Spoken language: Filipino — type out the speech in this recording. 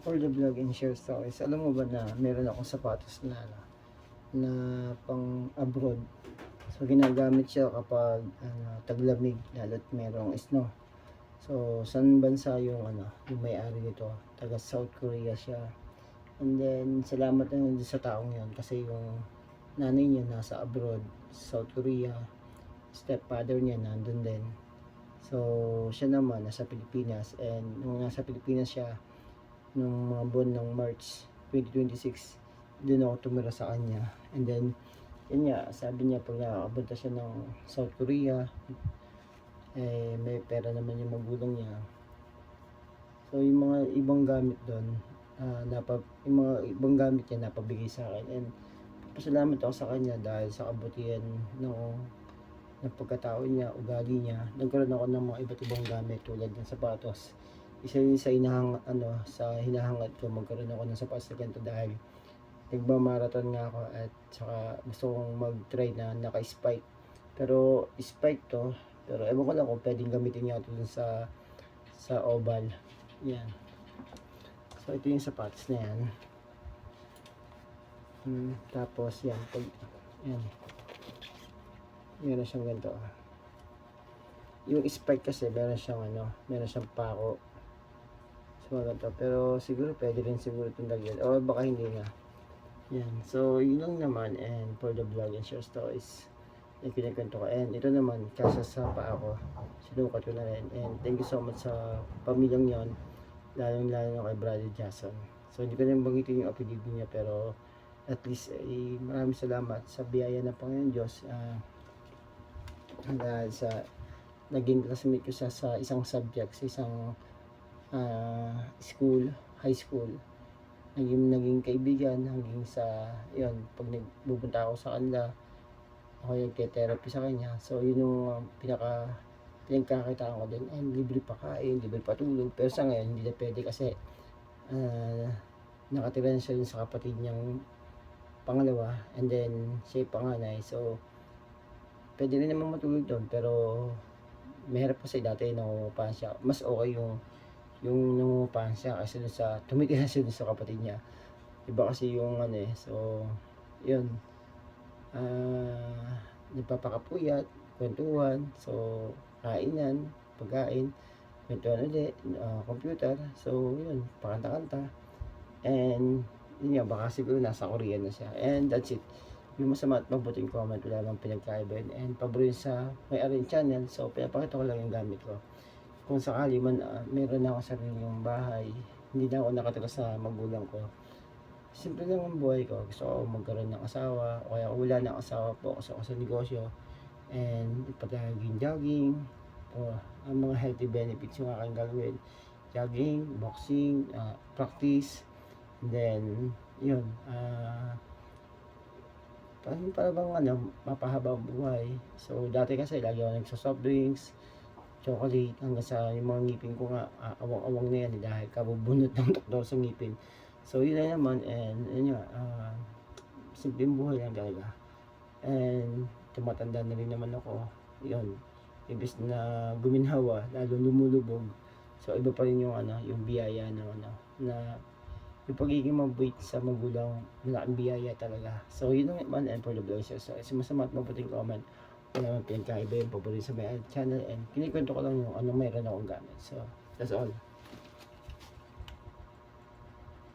For the vlog and share stories, alam mo ba na meron akong sapatos na na pang abroad. So ginagamit siya kapag taglamig, lalo't merong snow. So saan bansa yung may-ari nito? Taga South Korea siya. And then salamat na din sa taong yon kasi yung nanay niya nasa abroad, South Korea. Stepfather niya nandun din. So siya naman nasa Pilipinas, and nung nasa Pilipinas siya nung mga buwan ng March 2026, doon ako tumira sa kanya. And then yun nga, sabi niya pag nakakabunta siya ng South Korea, may pera naman yung magulang niya. So yung mga ibang gamit doon, yung mga ibang gamit niya napabigay sa akin. And pasalamat ako sa kanya dahil sa kabutihan ng pagkatao niya, ugali niya. Nagkaroon ako ng mga iba't ibang gamit tulad ng sapatos. Isa yun sa hinahangat ko, magkaroon ako ng sapatos na ganito dahil nagmamarathon nga ako at saka gusto kong mag-try na naka-spike. Pero spike to, pero ewan ko lang kung pwedeng gamitin niya ito dun sa oval. Yan. So ito yung sapatos na yan. Tapos yan, yan. Meron siyang ganito. Yung spike kasi meron siyang pako. So ganito. Pero siguro pwede rin siguro itong lagyan. O baka hindi nga. Yan. So yun lang naman, and for the vlog and share stories yung kinikwento ko. And ito naman, kasi sa paa ko, sinukat ko na rin. And thank you so much sa pamilyang yon, lalong na kay Brother Jason. So hindi ko na banggitin yung apelido niya, pero at least maraming salamat sa biyaya ng Panginoon Diyos, dahil sa naging classmate ko sa isang subject, sa isang high school. Naging kaibigan hanggang sa yun, pag nagpupunta ako sa kanila, ako yung nagte-therapy sa kanya. So yun yung pinagkakakitaan ko din, and libre pa kain, libre pa tulog. Pero sa ngayon hindi na pwede kasi nakatira na siya dun sa kapatid niyang pangalawa, and then siya yung panganay. So pwede rin naman matulog doon, pero mahirap kasi dati nangungupahan siya. Mas okay yung nangungupahan siya kasi tumitira siya sa kapatid niya. Iba kasi yung so yun, nagpapakapuyat, kwentuhan, so kainan, pagkain, kwentuhan ulit, computer. So yun, pakanta-kanta. And yun nga, baka siguro nasa Korea na siya. And that's it. Yung masama at mabuting comment, wala lang pinagkaiba. And paborito sa may-ari channel, so pinapakita ko lang yung gamit ko. Kung sakali man meron na ako sariling bahay, hindi na ako nakatira sa magulang ko, simple lang ang buhay ko. Gusto ko magkaroon ng asawa, o kaya wala na asawa po, gusto ko sa negosyo, and ipataging jogging, o ang mga healthy benefits yung aking gagawin. Jogging, boxing, practice, and then yun, para bang mapahaba ang buhay. So dati kasi lagi ako nagsa-soft drinks, chocolate, hanggang sa yung mga ngipin ko nga awang-awang na yan dahil kabubunot ng doktor sa ngipin. So yun na naman, and yun nga, simpleng buhay lang talaga. And tumatanda na rin naman ako. Yun, ibis na guminhawa, lalo lumulubog. So iba pa rin yung biyaya na yung pagiging mabait sa magulang, malaking biyaya talaga. So yun lang naman, and for the vlog. So masama at mabuting comment, wala naman pinagkaiba yung paborito sa may channel, and kinikwento ko lang yung mayroon akong gamit. So that's all.